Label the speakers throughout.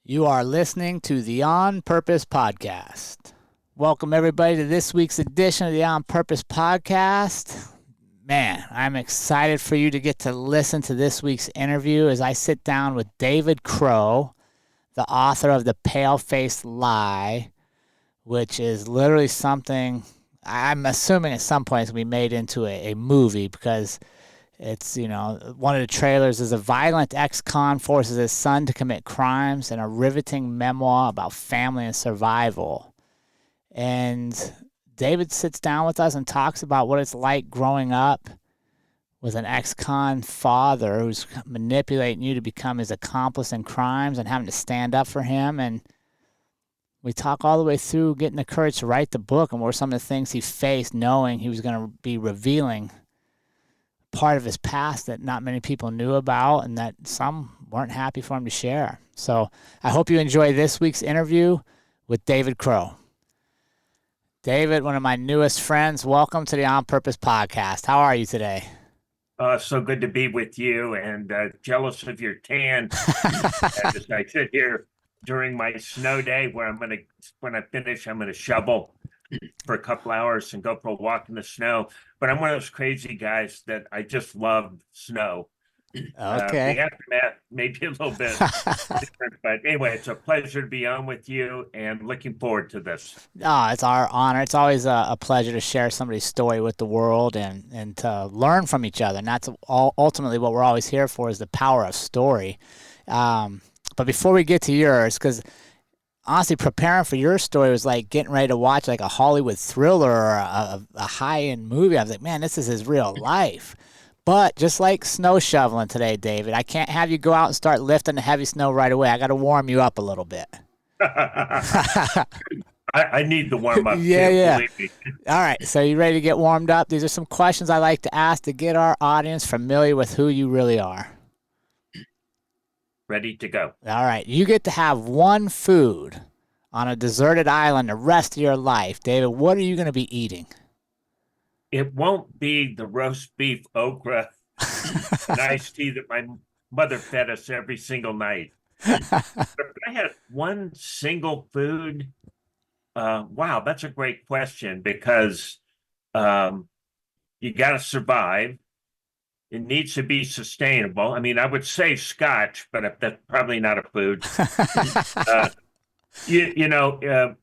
Speaker 1: You are listening to the On Purpose Podcast. Welcome, everybody, to this week's edition of the On Purpose Podcast. Man, I'm excited for you to get to listen to this week's interview as I sit down with David Crow, the author of The Pale-Faced Lie, which is literally something I'm assuming at some point it's going to be made into a movie because it's, one of the trailers is a violent ex-con forces his son to commit crimes in a riveting memoir about family and survival. And David sits down with us and talks about what it's like growing up with an ex-con father who's manipulating you to become his accomplice in crimes and having to stand up for him. And we talk all the way through getting the courage to write the book and what were some of the things he faced knowing he was going to be revealing part of his past that not many people knew about and that some weren't happy for him to share. So I hope you enjoy this week's interview with David Crow. David, one of my newest friends, welcome to the On Purpose Podcast. How are you today?
Speaker 2: So good to be with you, and jealous of your tan as I sit here during my snow day where when I finish, I'm going to shovel for a couple hours and go for a walk in the snow. But I'm one of those crazy guys that I just love snow.
Speaker 1: Okay.
Speaker 2: The aftermath may be a little bit different, but anyway, it's a pleasure to be on with you and looking forward to this.
Speaker 1: Oh, it's our honor. It's always a pleasure to share somebody's story with the world and to learn from each other. And that's ultimately what we're always here for is the power of story. But before we get to yours, because honestly, preparing for your story was like getting ready to watch like a Hollywood thriller or a high-end movie. I was like, man, this is his real life. But just like snow shoveling today, David, I can't have you go out and start lifting the heavy snow right away. I got to warm you up a little bit.
Speaker 2: I need the warm up.
Speaker 1: Yeah. All right. So you ready to get warmed up? These are some questions I like to ask to get our audience familiar with who you really are.
Speaker 2: Ready to go.
Speaker 1: All right. You get to have one food on a deserted island the rest of your life. David, what are you going to be eating?
Speaker 2: It won't be the roast beef okra and iced tea that my mother fed us every single night. But if I had one single food, wow, that's a great question because you got to survive. It needs to be sustainable. I mean, I would say scotch, but that's probably not a food.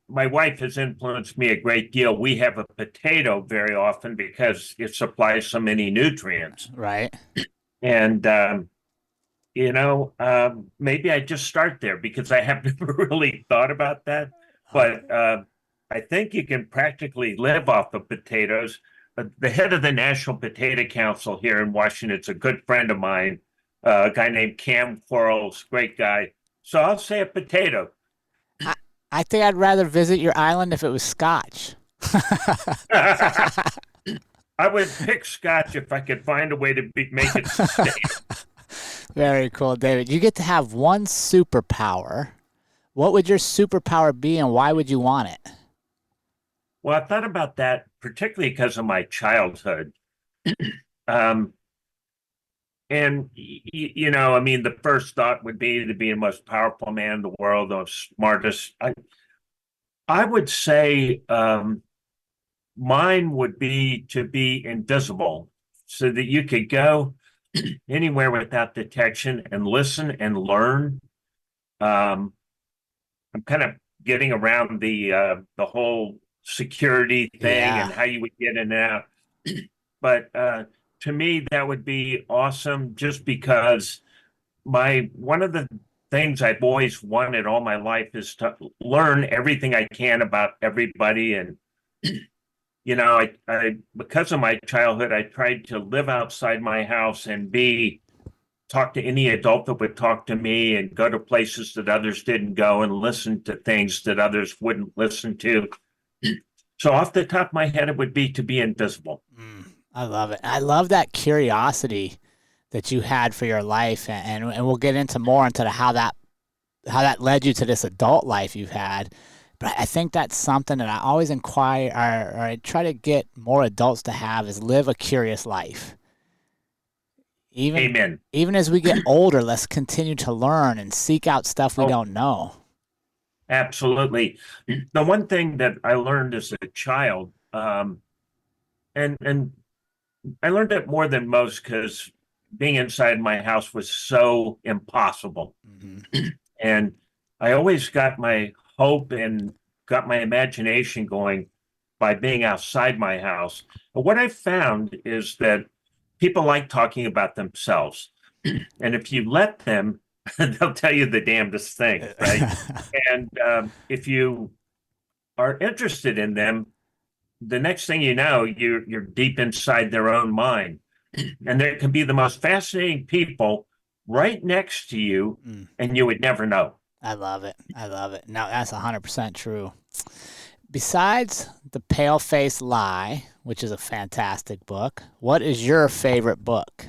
Speaker 2: My wife has influenced me a great deal. We have a potato very often because it supplies so many nutrients.
Speaker 1: Right.
Speaker 2: And, maybe I just start there because I have never really thought about that. But I think you can practically live off of potatoes. The head of the National Potato Council here in Washington is a good friend of mine, a guy named Cam Quarles, great guy. So I'll say a potato.
Speaker 1: I think I'd rather visit your island if it was scotch.
Speaker 2: I would pick scotch if I could find a way to make it sustainable.
Speaker 1: Very cool, David. You get to have one superpower. What would your superpower be and why would you want it?
Speaker 2: Well, I thought about that particularly because of my childhood. The first thought would be to be the most powerful man in the world, the smartest. I would say mine would be to be invisible so that you could go anywhere without detection and listen and learn. I'm kind of getting around the whole security thing and how you would get in and out. But to me, that would be awesome just because one of the things I've always wanted all my life is to learn everything I can about everybody. And, I because of my childhood, I tried to live outside my house and talk to any adult that would talk to me and go to places that others didn't go and listen to things that others wouldn't listen to. So off the top of my head, it would be to be invisible.
Speaker 1: I love it. I love that curiosity that you had for your life, and we'll get into more into how that led you to this adult life you've had. But I think that's something that I always inquire or I try to get more adults to have is live a curious life. Even
Speaker 2: Amen.
Speaker 1: even as we get older, let's continue to learn and seek out stuff we
Speaker 2: Oh,
Speaker 1: don't know.
Speaker 2: absolutely. The one thing that I learned as a child, and I learned it more than most because being inside my house was so impossible.
Speaker 1: Hmm.
Speaker 2: And I always got my hope and got my imagination going by being outside my house. But what I found is that people like talking about themselves. And if you let them, they'll tell you the damnedest thing, right? And if you are interested in them, the next thing you know, you're deep inside their own mind. And there can be the most fascinating people right next to you,
Speaker 1: Mm,
Speaker 2: and you would never know.
Speaker 1: I love it. I love it. No, that's 100% true. Besides The Pale-Faced Lie, which is a fantastic book, what is your favorite book?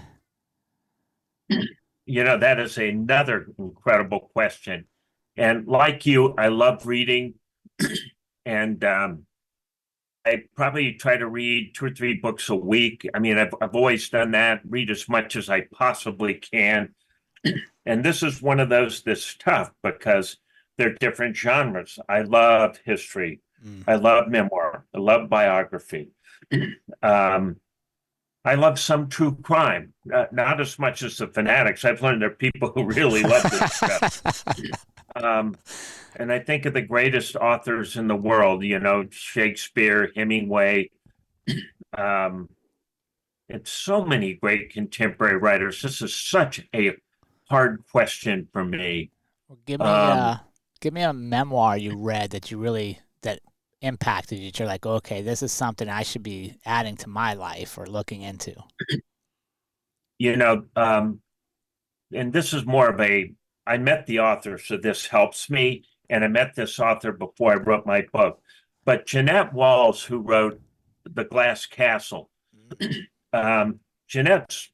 Speaker 2: That is another incredible question. And like you, I love reading, and I probably try to read 2 or 3 books a week. I mean, I've always done that, read as much as I possibly can. And this is one of those that's tough because they're different genres. I love history.
Speaker 1: Mm.
Speaker 2: I love memoir. I love biography. Um, I love some true crime, not as much as the fanatics. I've learned there are people who really love this stuff. Um, and I think of the greatest authors in the world, Shakespeare, Hemingway. Um, it's so many great contemporary writers. This is such a hard question for me.
Speaker 1: Well,
Speaker 2: Um,
Speaker 1: give me a memoir you read that that impacted you. You're like, okay, this is something I should be adding to my life or looking into.
Speaker 2: you know, um, and this is more of I met the author, so this helps me. And I met this author before I wrote my book. But Jeanette Walls, who wrote The Glass Castle, Jeanette's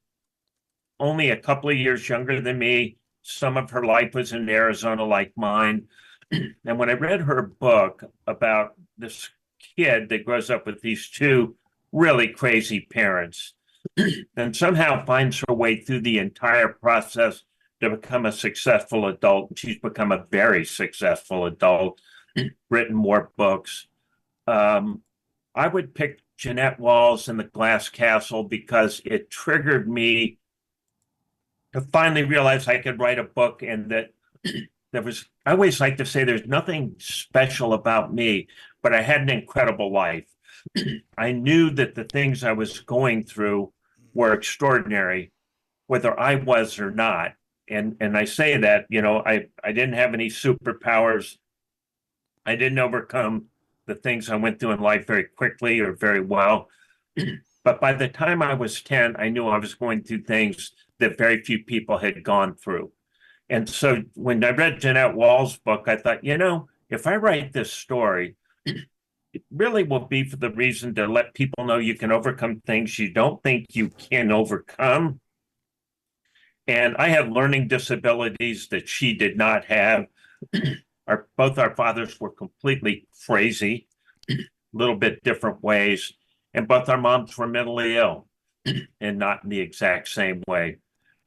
Speaker 2: only a couple of years younger than me. Some of her life was in Arizona, like mine. And when I read her book about this kid that grows up with these two really crazy parents, and somehow finds her way through the entire process to become a successful adult. She's become a very successful adult, written more books. Um, I would pick Jeanette Walls and The Glass Castle because it triggered me to finally realize I could write a book and that I always like to say there's nothing special about me, but I had an incredible life. I knew that the things I was going through were extraordinary, whether I was or not. And I say that, I didn't have any superpowers. I didn't overcome the things I went through in life very quickly or very well. But by the time I was 10, I knew I was going through things that very few people had gone through. And so when I read Jeanette Wall's book, I thought, if I write this story, it really will be for the reason to let people know you can overcome things you don't think you can overcome. And I have learning disabilities that she did not have. Both our fathers were completely crazy, a little bit different ways. And both our moms were mentally ill and not in the exact same way.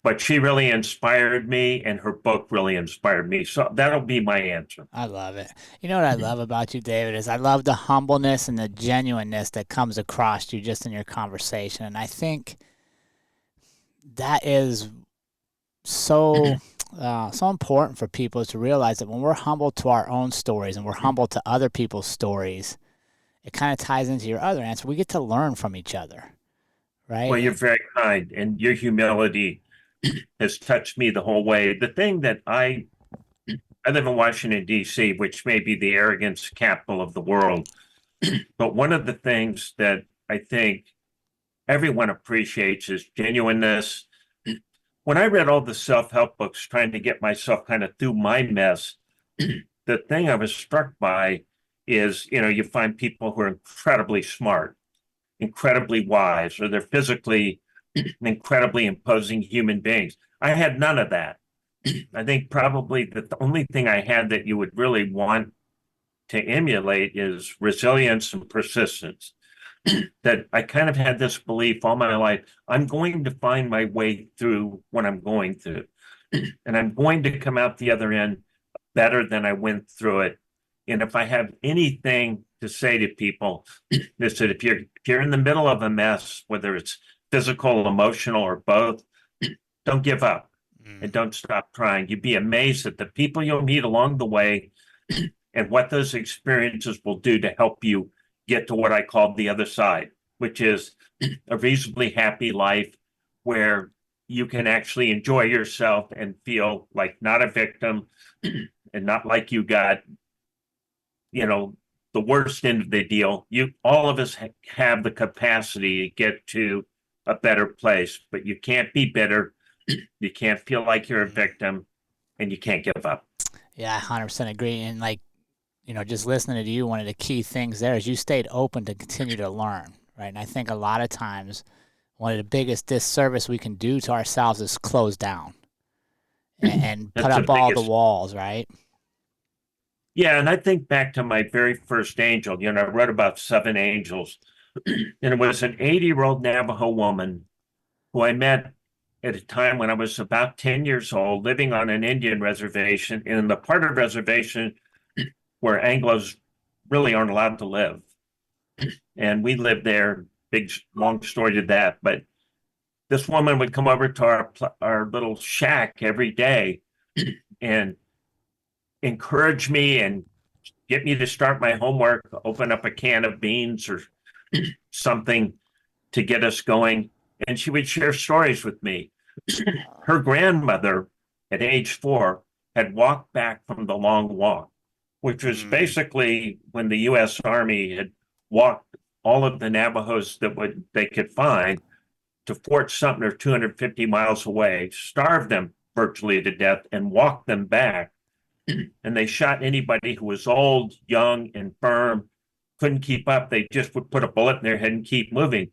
Speaker 2: But she really inspired me, and her book really inspired me. So that'll be my answer.
Speaker 1: I love it. You know what I love about you, David, is I love the humbleness and the genuineness that comes across you just in your conversation. And I think that is so so important for people is to realize that when we're humble to our own stories and we're humble to other people's stories, it kind of ties into your other answer. We get to learn from each other,
Speaker 2: Well, you're
Speaker 1: right?
Speaker 2: very kind, and your humility has touched me the whole way. The thing that I live in Washington, D.C., which may be the arrogance capital of the world. But one of the things that I think everyone appreciates is genuineness. When I read all the self-help books trying to get myself kind of through my mess, the thing I was struck by is, you find people who are incredibly smart, incredibly wise, or they're physically incredibly imposing human beings. I had none of that. I think probably that the only thing I had that you would really want to emulate is resilience and persistence. that I kind of had this belief all my life. I'm going to find my way through what I'm going through, and I'm going to come out the other end better than I went through it. And if I have anything to say to people, is that if you're in the middle of a mess, whether it's physical, emotional, or both, don't give up and don't stop trying. You'd be amazed at the people you'll meet along the way and what those experiences will do to help you get to what I call the other side, which is a reasonably happy life where you can actually enjoy yourself and feel like not a victim and not like you got, the worst end of the deal. All of us have the capacity to get to a better place, but you can't be bitter. You can't feel like you're a victim, and you can't give up.
Speaker 1: Yeah, I 100% agree. And just listening to you, one of the key things there is you stayed open to continue to learn, right? And I think a lot of times one of the biggest disservice we can do to ourselves is close down and put up all the walls, right?
Speaker 2: Yeah, and I think back to my very first angel. I wrote about 7 angels, and it was an 80-year-old Navajo woman who I met at a time when I was about 10 years old, living on an Indian reservation in the part of the reservation where Anglos really aren't allowed to live. And we lived there, big, long story to that. But this woman would come over to our little shack every day and encourage me and get me to start my homework, open up a can of beans or something to get us going. And she would share stories with me. Her grandmother at age 4 had walked back from the long walk, which was basically when the U.S. Army had walked all of the Navajos that they could find to Fort Sumter, 250 miles away, starved them virtually to death, and walked them back. And they shot anybody who was old, young, infirm, couldn't keep up. They just would put a bullet in their head and keep moving.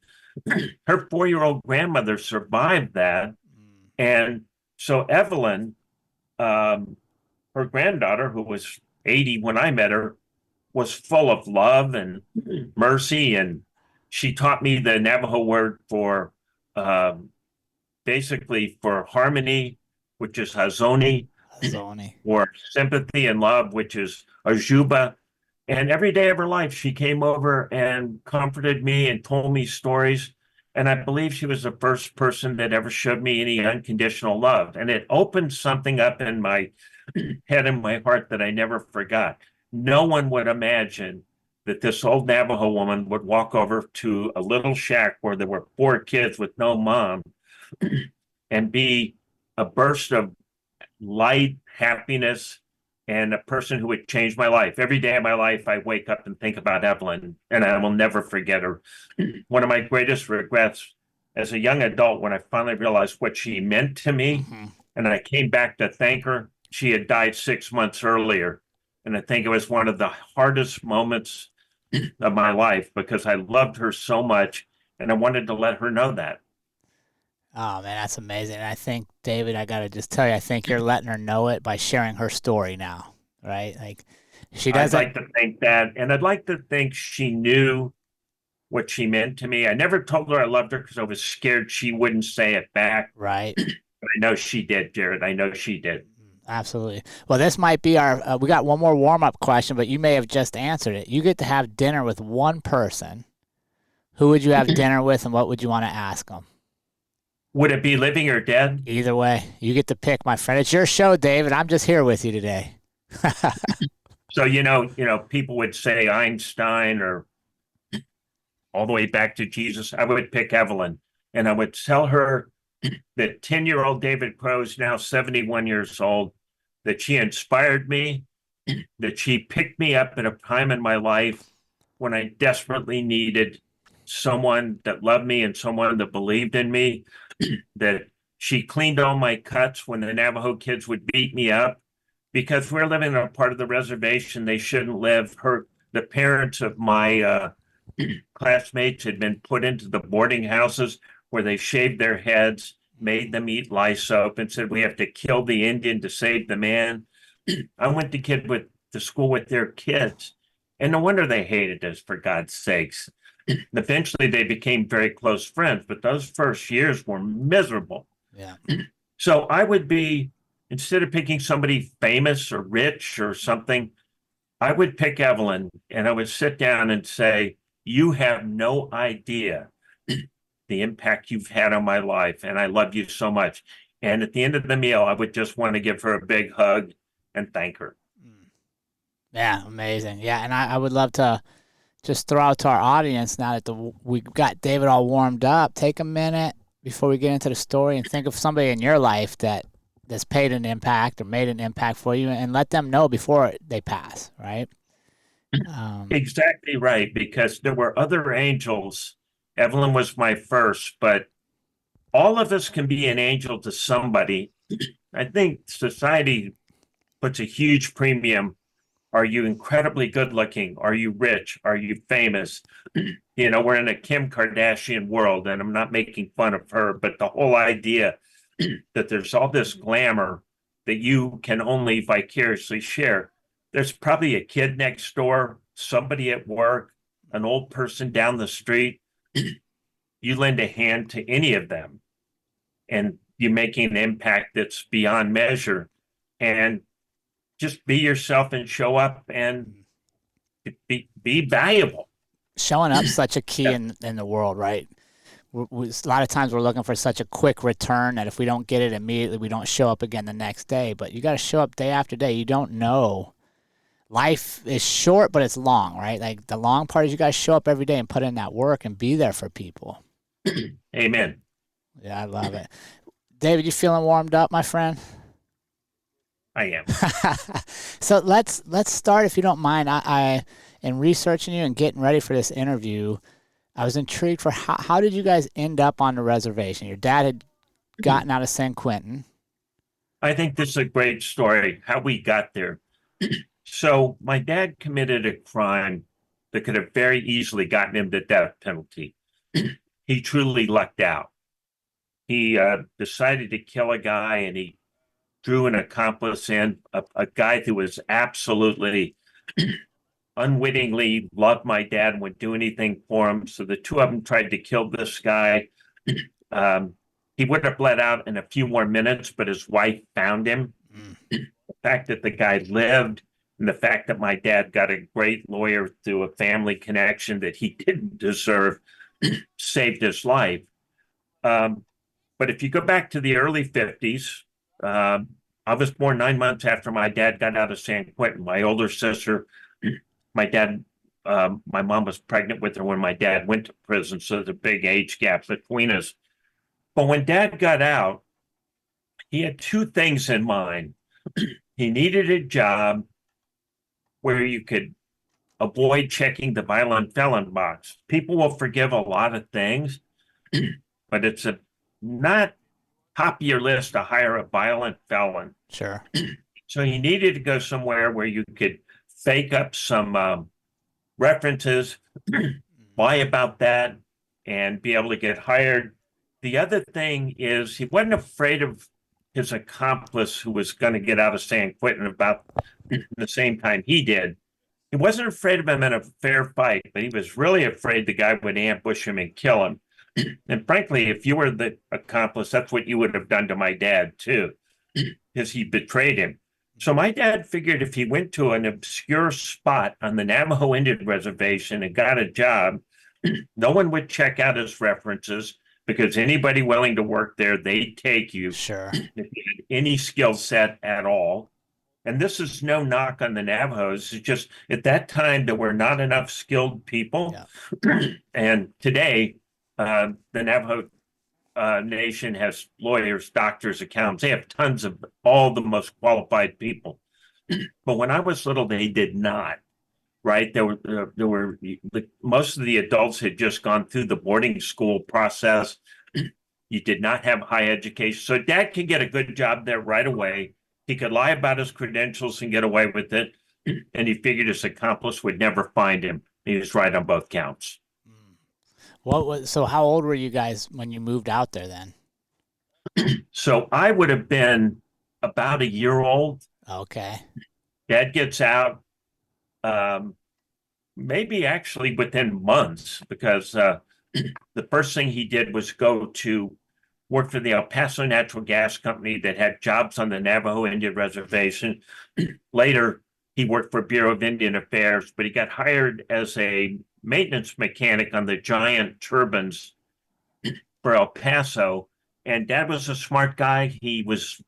Speaker 2: Her 4-year-old grandmother survived that. And so Evelyn, her granddaughter, who was 80 when I met her, was full of love and mercy. And she taught me the Navajo word for basically for harmony, which is hazoni, or sympathy and love, which is ajuba. And every day of her life, she came over and comforted me and told me stories. And I believe she was the first person that ever showed me any unconditional love. And it opened something up in my head and my heart that I never forgot. No one would imagine that this old Navajo woman would walk over to a little shack where there were 4 kids with no mom and be a burst of light, happiness, and a person who would change my life. Every day of my life, I wake up and think about Evelyn, and I will never forget her. One of my greatest regrets as a young adult, when I finally realized what she meant to me, and I came back to thank her, she had died 6 months earlier. And I think it was one of the hardest moments of my life because I loved her so much, and I wanted to let her know that.
Speaker 1: Oh, man, that's amazing. And I think, David, I got to just tell you, I think you're letting her know it by sharing her story now, right? Like, she doesn't.
Speaker 2: I'd like to think that, and I'd like to think she knew what she meant to me. I never told her I loved her because I was scared she wouldn't say it back.
Speaker 1: Right.
Speaker 2: But I know she did, Jerrod. I know she did.
Speaker 1: Absolutely. Well, this might be our, we got one more warm-up question, but you may have just answered it. You get to have dinner with one person. Who would you have dinner with, and what would you want to ask them?
Speaker 2: Would it be living or dead?
Speaker 1: Either way, you get to pick, my friend. It's your show, David. I'm just here with you today.
Speaker 2: So, people would say Einstein or all the way back to Jesus. I would pick Evelyn, and I would tell her that 10-year-old David Crow is now 71 years old, that she inspired me, that she picked me up at a time in my life when I desperately needed someone that loved me and someone that believed in me, that she cleaned all my cuts when the Navajo kids would beat me up because we're living in a part of the reservation they shouldn't live. The parents of my classmates had been put into the boarding houses where they shaved their heads, made them eat lye soap, and said, we have to kill the Indian to save the man. I went to school with their kids, And no wonder they hated us, for God's sakes. Eventually, they became very close friends, but those first years were miserable.
Speaker 1: Yeah.
Speaker 2: So I would be, instead of picking somebody famous or rich or something, I would pick Evelyn and I would sit down and say, you have no idea the impact you've had on my life, and I love you so much. And at the end of the meal, I would just want to give her a big hug and thank her.
Speaker 1: Yeah, amazing. Yeah, and I would love to just throw out to our audience now that we got David all warmed up. Take a minute before we get into the story and think of somebody in your life that's paid an impact or made an impact for you, and let them know before they pass. Right.
Speaker 2: Exactly right, because there were other angels. Evelyn was my first, but all of us can be an angel to somebody. I think society puts a huge premium. Are you incredibly good looking? Are you rich? Are you famous? We're in a Kim Kardashian world, and I'm not making fun of her, but the whole idea that there's all this glamour that you can only vicariously share. There's probably a kid next door, somebody at work, an old person down the street. You lend a hand to any of them, and you're making an impact that's beyond measure. And just be yourself and show up and be valuable.
Speaker 1: Showing up such a key
Speaker 2: Yeah.
Speaker 1: in the world, right? A lot of times we're looking for such a quick return that if we don't get it immediately, we don't show up again the next day. But you got to show up day after day. You don't know. Life is short, but it's long, right? Like the long part is you got to show up every day and put in that work and be there for people.
Speaker 2: Amen.
Speaker 1: Yeah, I love it. David, you feeling warmed up, my friend?
Speaker 2: I am.
Speaker 1: So let's start, if you don't mind. I in researching you and getting ready for this interview, I was intrigued for how did you guys end up on the reservation? Your dad had gotten out of San Quentin.
Speaker 2: I think this is a great story, how we got there. So my dad committed a crime that could have very easily gotten him the death penalty. He truly lucked out. He decided to kill a guy, and he drew an accomplice in, a guy who was absolutely unwittingly loved my dad and would do anything for him. So the two of them tried to kill this guy. He would have bled out in a few more minutes, but his wife found him. The fact that the guy lived, and the fact that my dad got a great lawyer through a family connection that he didn't deserve saved his life. But if you go back to the early 50s, I was born 9 months after my dad got out of San Quentin. My older sister, my mom was pregnant with her when my dad went to prison, so there's a big age gap between us. But when dad got out, he had two things in mind. He needed a job where you could avoid checking the violent felon box. People will forgive a lot of things, but it's not top of your list to hire a violent felon.
Speaker 1: Sure.
Speaker 2: So he needed to go somewhere where you could fake up some references, lie about that, and be able to get hired. The other thing is he wasn't afraid of his accomplice who was going to get out of San Quentin about the same time he did. He wasn't afraid of him in a fair fight, but he was really afraid the guy would ambush him and kill him. And frankly, if you were the accomplice, that's what you would have done to my dad too, because he betrayed him. So my dad figured if he went to an obscure spot on the Navajo Indian Reservation and got a job, no one would check out his references, because anybody willing to work there, they'd take you.
Speaker 1: Sure.
Speaker 2: If you had any skill set at all. And this is no knock on the Navajos. It's just at that time there were not enough skilled people. Yeah. And today, the Navajo Nation has lawyers, doctors, accountants. They have tons of all the most qualified people. But when I was little, they did not. Right? Most of the adults had just gone through the boarding school process. You did not have high education. So dad could get a good job there right away. He could lie about his credentials and get away with it. And he figured his accomplice would never find him. He was right on both counts.
Speaker 1: So how old were you guys when you moved out there then?
Speaker 2: So I would have been about a year old.
Speaker 1: Okay.
Speaker 2: Dad gets out. maybe actually within months, because the first thing he did was go to work for the El Paso Natural Gas Company that had jobs on the Navajo Indian Reservation. Later, he worked for Bureau of Indian Affairs, but he got hired as a maintenance mechanic on the giant turbines for El Paso. And Dad was a smart guy. He was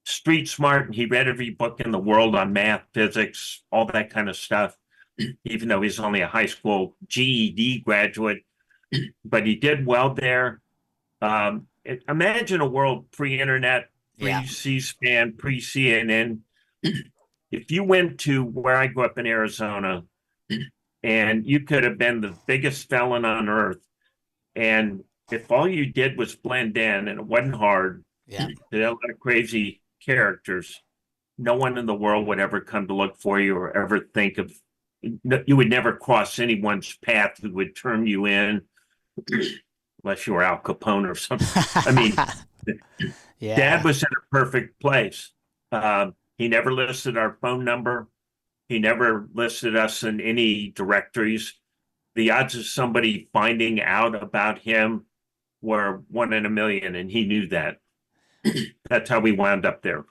Speaker 2: street smart, and he read every book in the world on math, physics, all that kind of stuff, even though he's only a high school GED graduate. But he did well there. Imagine a world pre-internet,
Speaker 1: Yeah.
Speaker 2: pre-C-SPAN, pre-CNN. If you went to where I grew up in Arizona, and you could have been the biggest felon on earth, and if all you did was blend in, and it wasn't hard,
Speaker 1: Yeah.
Speaker 2: there are a lot of crazy characters, no one in the world would ever come to look for you or ever think of, you would never cross anyone's path who would turn you in, unless you were Al Capone or something. I mean,
Speaker 1: Yeah.
Speaker 2: Dad was in a perfect place. He never listed our phone number. He never listed us in any directories. The odds of somebody finding out about him were 1 in a million, and he knew that. That's how we wound up there.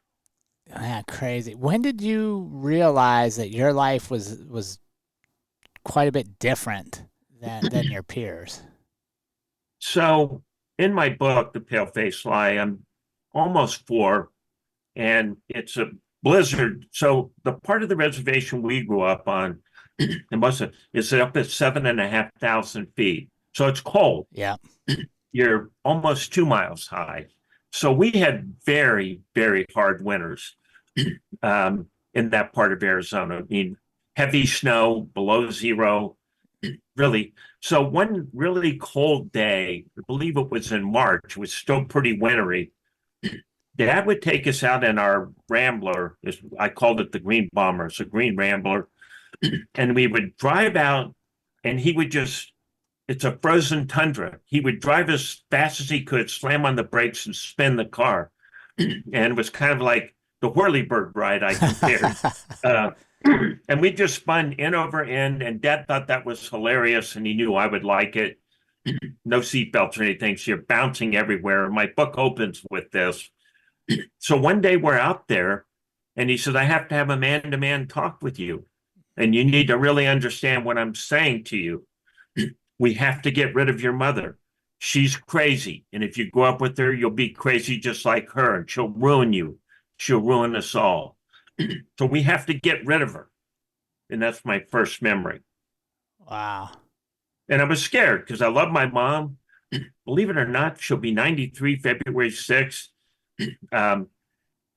Speaker 1: Yeah, crazy. When did you realize that your life was quite a bit different than your peers?
Speaker 2: So in my book, The Pale-Faced Lie, I'm almost 4, and it's a blizzard. So the part of the reservation we grew up on, is up at 7,500 feet. So it's cold.
Speaker 1: Yeah.
Speaker 2: You're almost 2 miles high. So we had very, very hard winters in that part of Arizona. I mean, heavy snow, below zero, really. So one really cold day, I believe it was in March, it was still pretty wintry. Dad would take us out in our Rambler. I called it the Green Bomber. It's a green Rambler. And we would drive out, and he would just, it's a frozen tundra. He would drive as fast as he could, slam on the brakes, and spin the car. And it was kind of like the Whirlybird ride, I compared. And we just spun end over end, and Dad thought that was hilarious, and he knew I would like it. No seatbelts or anything, so you're bouncing everywhere. My book opens with this. So one day we're out there, and he said, I have to have a man-to-man talk with you, and you need to really understand what I'm saying to you. We have to get rid of your mother. She's crazy, and if you grow up with her, you'll be crazy just like her, and she'll ruin you. She'll ruin us all. So we have to get rid of her. And that's my first memory.
Speaker 1: Wow.
Speaker 2: And I was scared because I love my mom. Believe it or not, she'll be 93 February 6th.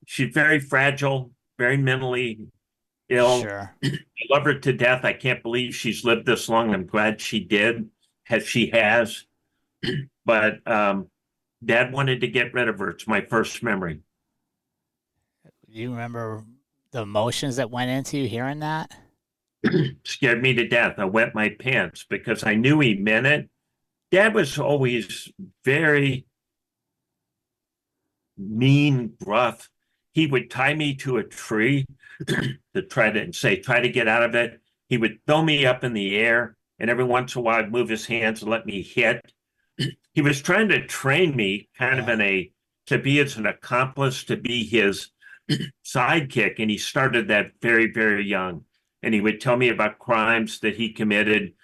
Speaker 2: She's very fragile, very mentally ill.
Speaker 1: Sure.
Speaker 2: I love her to death. I can't believe she's lived this long. I'm glad she did, as she has. But Dad wanted to get rid of her. It's my first memory.
Speaker 1: You remember the emotions that went into you hearing that?
Speaker 2: Scared me to death. I wet my pants because I knew he meant it. Dad was always very mean, rough. He would tie me to a tree to try to get out of it. He would throw me up in the air, and every once in a while I'd move his hands and let me hit. He was trying to train me kind of to be as an accomplice, to be his sidekick. And he started that very, very young. And he would tell me about crimes that he committed.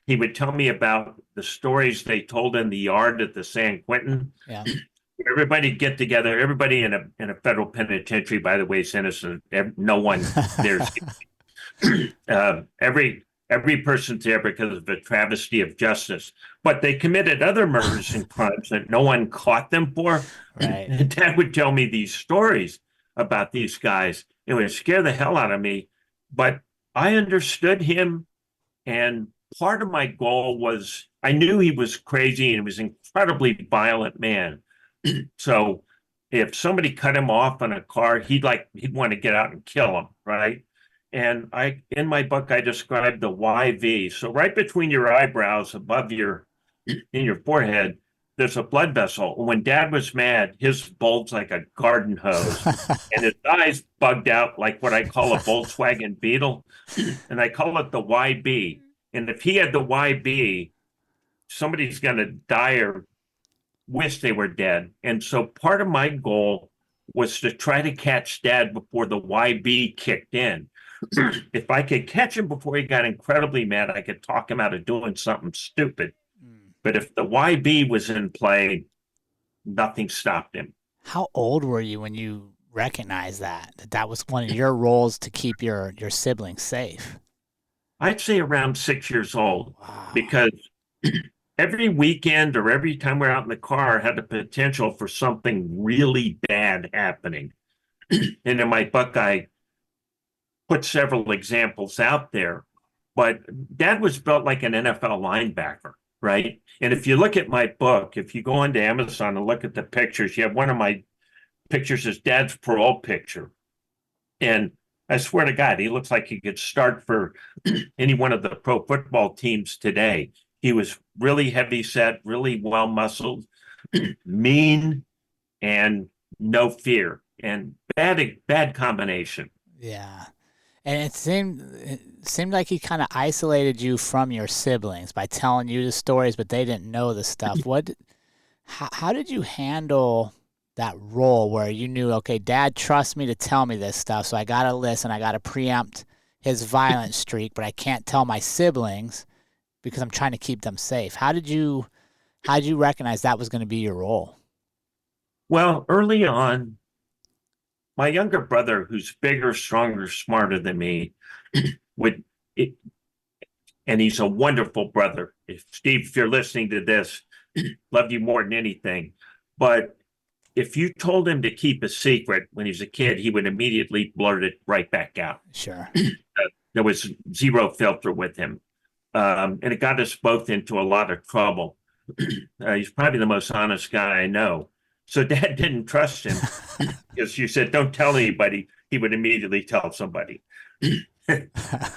Speaker 2: He would tell me about the stories they told in the yard at the San Quentin.
Speaker 1: Yeah.
Speaker 2: Everybody get together. Everybody in a federal penitentiary, by the way, is innocent. No one there's every person's there because of a travesty of justice. But they committed other murders and crimes that no one caught them for.
Speaker 1: Right.
Speaker 2: And Dad would tell me these stories about these guys. It would scare the hell out of me. But I understood him, and part of my goal was I knew he was crazy and he was an incredibly violent man. So if somebody cut him off in a car, he'd want to get out and kill him, right? And in my book I described the YV. So right between your eyebrows, in your forehead, there's a blood vessel. When Dad was mad, his bulged like a garden hose, and his eyes bugged out like what I call a Volkswagen Beetle, and I call it the YB. And if he had the YB, somebody's going to die or wish they were dead. And so part of my goal was to try to catch Dad before the YB kicked in. If I could catch him before he got incredibly mad, I could talk him out of doing something stupid. But if the YB was in play, nothing stopped him.
Speaker 1: How old were you when you recognized that was one of your roles to keep your siblings safe?
Speaker 2: I'd say around 6 years old,
Speaker 1: Wow.
Speaker 2: because every weekend or every time we're out in the car had the potential for something really bad happening. And in my book, I put several examples out there, but Dad was built like an NFL linebacker, right? And if you look at my book, if you go onto Amazon and look at the pictures, you have one of my pictures is Dad's parole picture. And I swear to God, he looks like he could start for any one of the pro football teams today. He was really heavy set, really well muscled, mean, and no fear, and bad combination.
Speaker 1: Yeah. And it seemed like he kind of isolated you from your siblings by telling you the stories, but they didn't know the stuff. How did you handle that role where you knew, okay, Dad trusts me to tell me this stuff, so I got to listen, I got to preempt his violent streak, but I can't tell my siblings because I'm trying to keep them safe. How did you recognize that was going to be your role?
Speaker 2: Well, early on, my younger brother, who's bigger, stronger, smarter than me, and he's a wonderful brother. Steve, if you're listening to this, love you more than anything. But if you told him to keep a secret when he was a kid, he would immediately blurt it right back out.
Speaker 1: Sure.
Speaker 2: There was zero filter with him. And it got us both into a lot of trouble. He's probably the most honest guy I know. So Dad didn't trust him because you said, don't tell anybody. He would immediately tell somebody.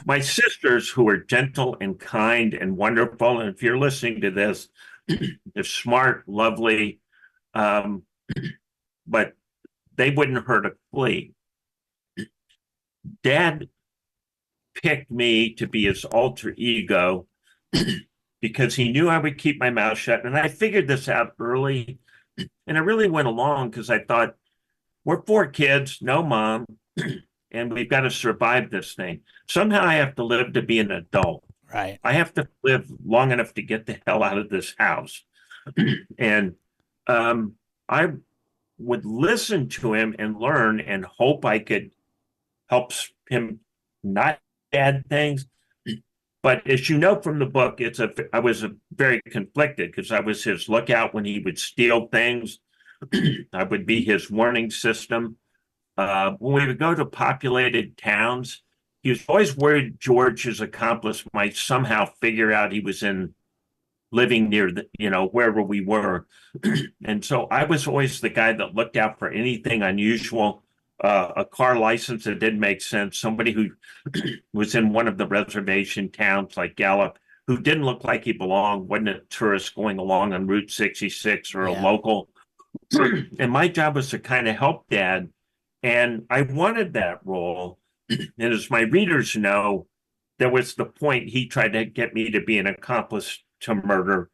Speaker 2: My sisters, who are gentle and kind and wonderful, and if you're listening to this, they're smart, lovely, but they wouldn't hurt a flea. Dad picked me to be his alter ego because he knew I would keep my mouth shut. And I figured this out early. And I really went along because I thought, we're 4 kids, no mom, and we've got to survive this thing. Somehow I have to live to be an adult.
Speaker 1: Right.
Speaker 2: I have to live long enough to get the hell out of this house. And I would listen to him and learn and hope I could help him not bad things. But as you know from the book, I was very conflicted because I was his lookout when he would steal things. I would be his warning system. When we would go to populated towns, he was always worried George's accomplice might somehow figure out he was living near wherever we were. And so I was always the guy that looked out for anything unusual. A car license that didn't make sense, somebody who was in one of the reservation towns like Gallup, who didn't look like he belonged, wasn't a tourist going along on Route 66 or a local. And my job was to kind of help Dad. And I wanted that role. And as my readers know, there was the point he tried to get me to be an accomplice to murder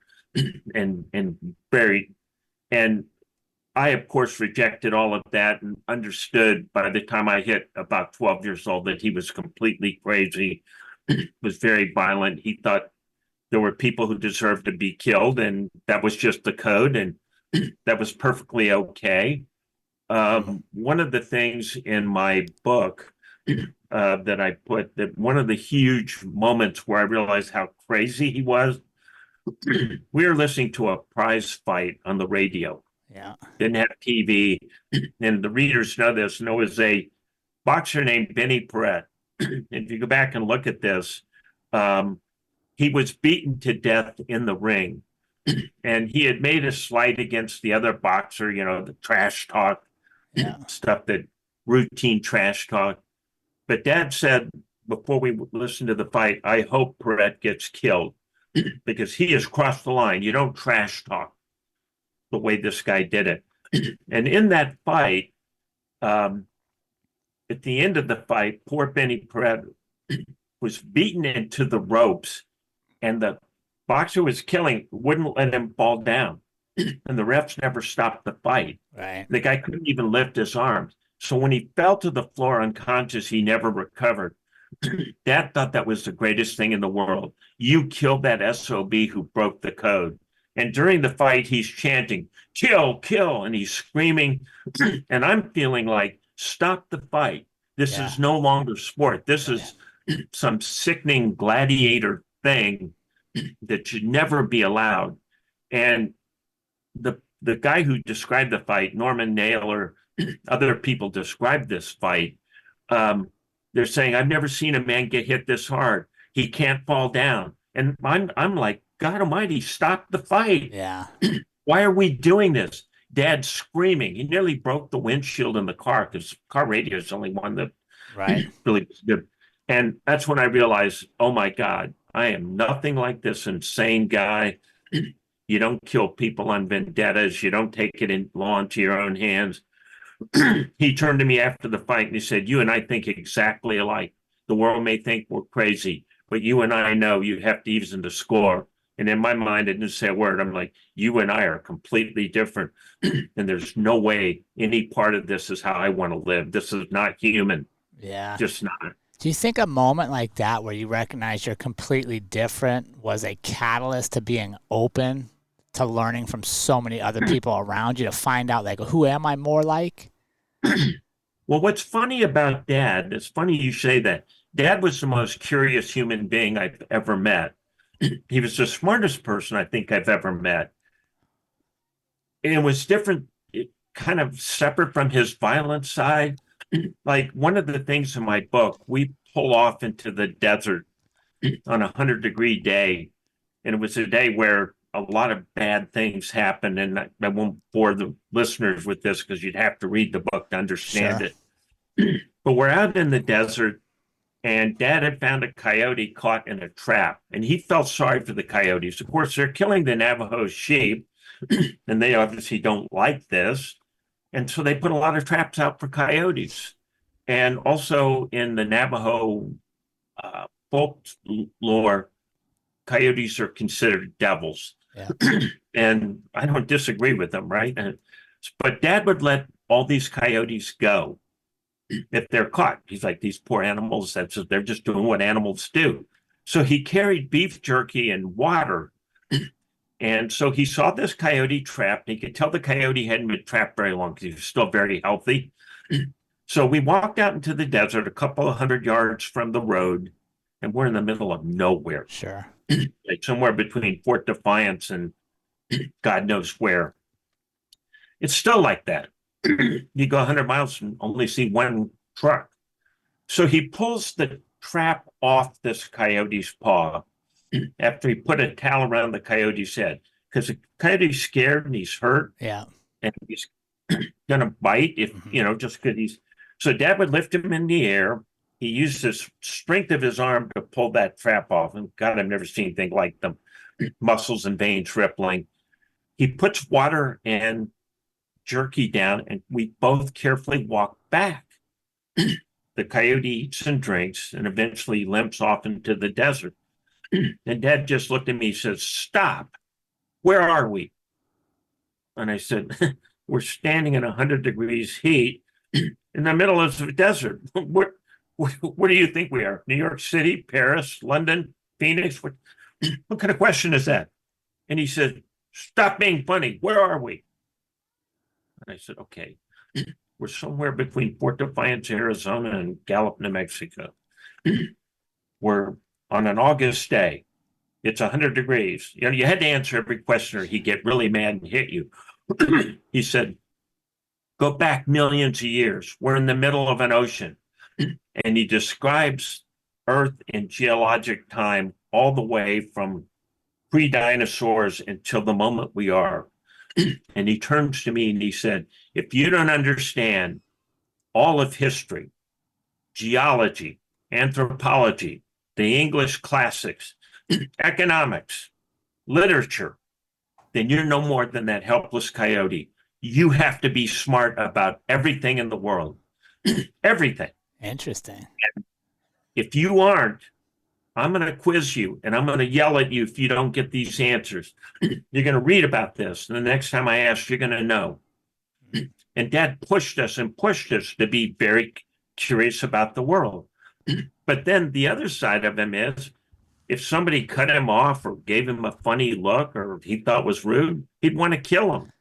Speaker 2: and buried. And I, of course, rejected all of that and understood by the time I hit about 12 years old that he was completely crazy, was very violent. He thought there were people who deserved to be killed, and that was just the code, and that was perfectly okay. One of the things in my book that I put, that one of the huge moments where I realized how crazy he was, we were listening to a prize fight on the radio.
Speaker 1: Yeah.
Speaker 2: Didn't have TV. And the readers know this. And there was a boxer named Benny Perret. And if you go back and look at this, he was beaten to death in the ring. And he had made a slight against the other boxer, the trash talk, stuff, that routine trash talk. But Dad said, before we listened to the fight, I hope Perret gets killed because he has crossed the line. You don't trash talk. the way this guy did it. And in that fight, at the end of the fight, poor Benny Pareto was beaten into the ropes, and the boxer was killing, wouldn't let him fall down. And the refs never stopped the fight.
Speaker 1: Right.
Speaker 2: The guy couldn't even lift his arms. So when he fell to the floor unconscious, he never recovered. Dad thought that was the greatest thing in the world. You killed that SOB who broke the code. And during the fight, he's chanting, kill, kill, and he's screaming. And I'm feeling like, stop the fight. This is no longer sport. This is some sickening gladiator thing that should never be allowed. And the guy who described the fight, Norman Naylor, other people described this fight. They're saying, I've never seen a man get hit this hard. He can't fall down. And I'm like, God Almighty, stop the fight.
Speaker 1: Yeah.
Speaker 2: Why are we doing this? Dad screaming. He nearly broke the windshield in the car because car radio is the only one that really was good. And that's when I realized, oh my God, I am nothing like this insane guy. You don't kill people on vendettas. You don't take it in law into your own hands. He turned to me after the fight and he said, you and I think exactly alike. The world may think we're crazy, but you and I know you have to even the score. And in my mind, I didn't say a word. I'm like, you and I are completely different. And there's no way any part of this is how I want to live. This is not human.
Speaker 1: Yeah.
Speaker 2: Just not.
Speaker 1: Do you think a moment like that where you recognize you're completely different was a catalyst to being open to learning from so many other people around you to find out, like, who am I more like?
Speaker 2: Well, what's funny about Dad, it's funny you say that. Dad was the most curious human being I've ever met. He was the smartest person I think I've ever met. And it was different, kind of separate from his violent side. Like one of the things in my book, we pull off into the desert on a 100-degree day. And it was a day where a lot of bad things happened. And I won't bore the listeners with this because you'd have to read the book to understand it. But we're out in the desert and Dad had found a coyote caught in a trap. And he felt sorry for the coyotes. Of course, they're killing the Navajo sheep. And they obviously don't like this. And so they put a lot of traps out for coyotes. And also in the Navajo folk lore, coyotes are considered devils.
Speaker 1: Yeah.
Speaker 2: And I don't disagree with them, right? But Dad would let all these coyotes go if they're caught. He's like, these poor animals, they're just doing what animals do. So he carried beef jerky and water. And so he saw this coyote trapped. He could tell the coyote hadn't been trapped very long because he was still very healthy. So we walked out into the desert a couple of 100 yards from the road, and we're in the middle of nowhere.
Speaker 1: Sure.
Speaker 2: Like somewhere between Fort Defiance and God knows where. It's still like that. You go 100 miles and only see one truck. So he pulls the trap off this coyote's paw after he put a towel around the coyote's head, because the coyote's scared and he's hurt.
Speaker 1: Yeah.
Speaker 2: And he's going to bite if, just because he's. So Dad would lift him in the air. He used the strength of his arm to pull that trap off. And God, I've never seen anything like them. Muscles and veins rippling. He puts water and jerky down, and we both carefully walk back. The coyote eats and drinks and eventually limps off into the desert. And Dad just looked at me and said, stop. Where are we? And I said, we're standing in 100 degrees heat in the middle of the desert. What do you think we are? New York City, Paris, London, Phoenix? What kind of question is that? And he said, stop being funny. Where are we? And I said, okay, we're somewhere between Fort Defiance, Arizona, and Gallup, New Mexico. We're on an August day. It's 100 degrees. You had to answer every question or he'd get really mad and hit you. He said, go back millions of years. We're in the middle of an ocean. And he describes Earth in geologic time all the way from pre-dinosaurs until the moment we are. And he turns to me and he said, if you don't understand all of history, geology, anthropology, the English classics, economics, literature, then you're no more than that helpless coyote. You have to be smart about everything in the world. Everything.
Speaker 1: Interesting.
Speaker 2: If you aren't, I'm going to quiz you and I'm going to yell at you if you don't get these answers. You're going to read about this. And the next time I ask, you're going to know. And Dad pushed us to be very curious about the world. But then the other side of him is if somebody cut him off or gave him a funny look or he thought was rude, he'd want to kill him.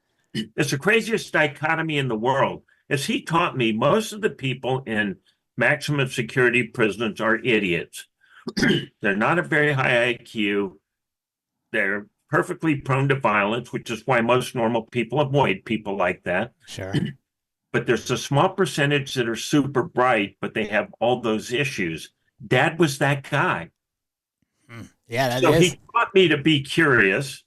Speaker 2: It's the craziest dichotomy in the world. As he taught me, most of the people in maximum security prisons are idiots. They're not a very high IQ. They're perfectly prone to violence, which is why most normal people avoid people like that.
Speaker 1: Sure.
Speaker 2: But there's a small percentage that are super bright, but they have all those issues. Dad was that guy.
Speaker 1: Yeah, that
Speaker 2: so
Speaker 1: is.
Speaker 2: He taught me to be curious,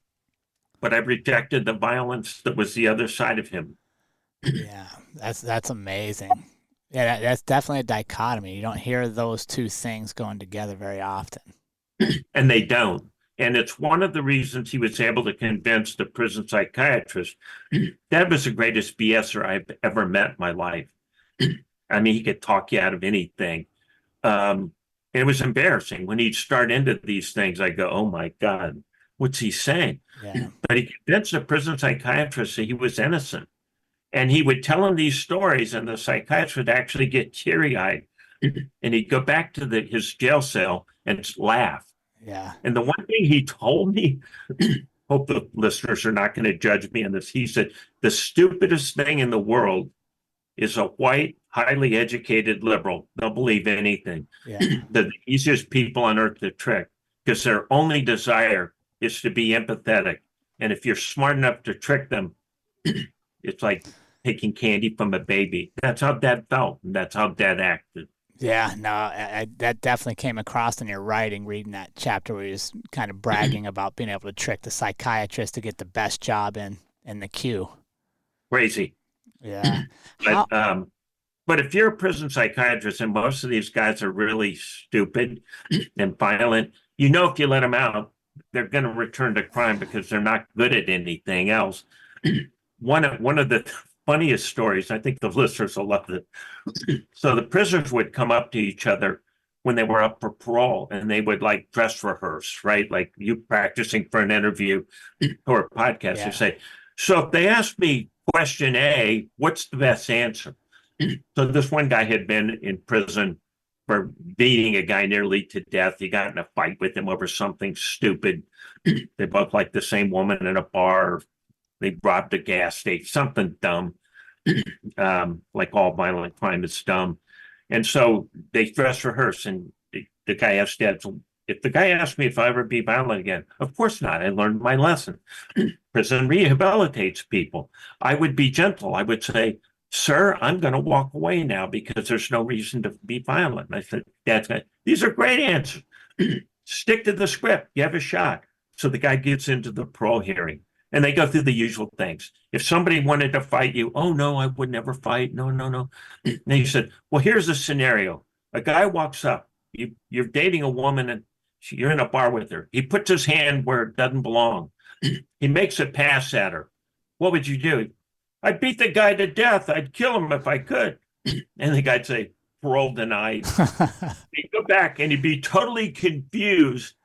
Speaker 2: but I rejected the violence that was the other side of him.
Speaker 1: Yeah, that's amazing. Yeah, that's definitely a dichotomy. You don't hear those two things going together very often.
Speaker 2: And they don't. And it's one of the reasons he was able to convince the prison psychiatrist. That was the greatest BSer I've ever met in my life. I mean, he could talk you out of anything. It was embarrassing. When he'd start into these things, I go, oh my God, what's he saying?
Speaker 1: Yeah.
Speaker 2: But he convinced the prison psychiatrist that he was innocent. And he would tell him these stories, and the psychiatrist would actually get teary-eyed. And he'd go back to his jail cell and laugh.
Speaker 1: Yeah.
Speaker 2: And the one thing he told me, hope the listeners are not going to judge me on this, he said, the stupidest thing in the world is a white, highly educated liberal. They'll believe anything.
Speaker 1: Yeah.
Speaker 2: The easiest people on earth to trick because their only desire is to be empathetic. And if you're smart enough to trick them, it's like taking candy from a baby. That's how Dad felt. And that's how Dad acted.
Speaker 1: Yeah, no, that definitely came across in your writing, reading that chapter where he was kind of bragging about being able to trick the psychiatrist to get the best job in the queue.
Speaker 2: Crazy.
Speaker 1: Yeah.
Speaker 2: But if you're a prison psychiatrist and most of these guys are really stupid and violent, you know, if you let them out, they're going to return to crime because they're not good at anything else. One of the funniest stories, I think the listeners will love it. So the prisoners would come up to each other when they were up for parole and they would like dress rehearse, right? Like you practicing for an interview or a podcast.
Speaker 1: Yeah.
Speaker 2: They say, so if they ask me question A, what's the best answer? So this one guy had been in prison for beating a guy nearly to death. He got in a fight with him over something stupid. They both liked the same woman in a bar. They robbed a gas station, something dumb. Like all violent crime is dumb. And so they dress rehearse. And the guy asked Dad, so if the guy asked me if I ever be violent again, of course not. I learned my lesson. Prison rehabilitates people. I would be gentle. I would say, sir, I'm going to walk away now because there's no reason to be violent. And I said, Dad's going, these are great answers. Stick to the script. You have a shot. So the guy gets into the parole hearing. And they go through the usual things. If somebody wanted to fight you, oh, no, I would never fight. No, no, no. And he said, well, here's a scenario. A guy walks up. You're dating a woman and you're in a bar with her. He puts his hand where it doesn't belong. He makes a pass at her. What would you do? I'd beat the guy to death. I'd kill him if I could. And the guy'd say, parole denied. He'd go back and he'd be totally confused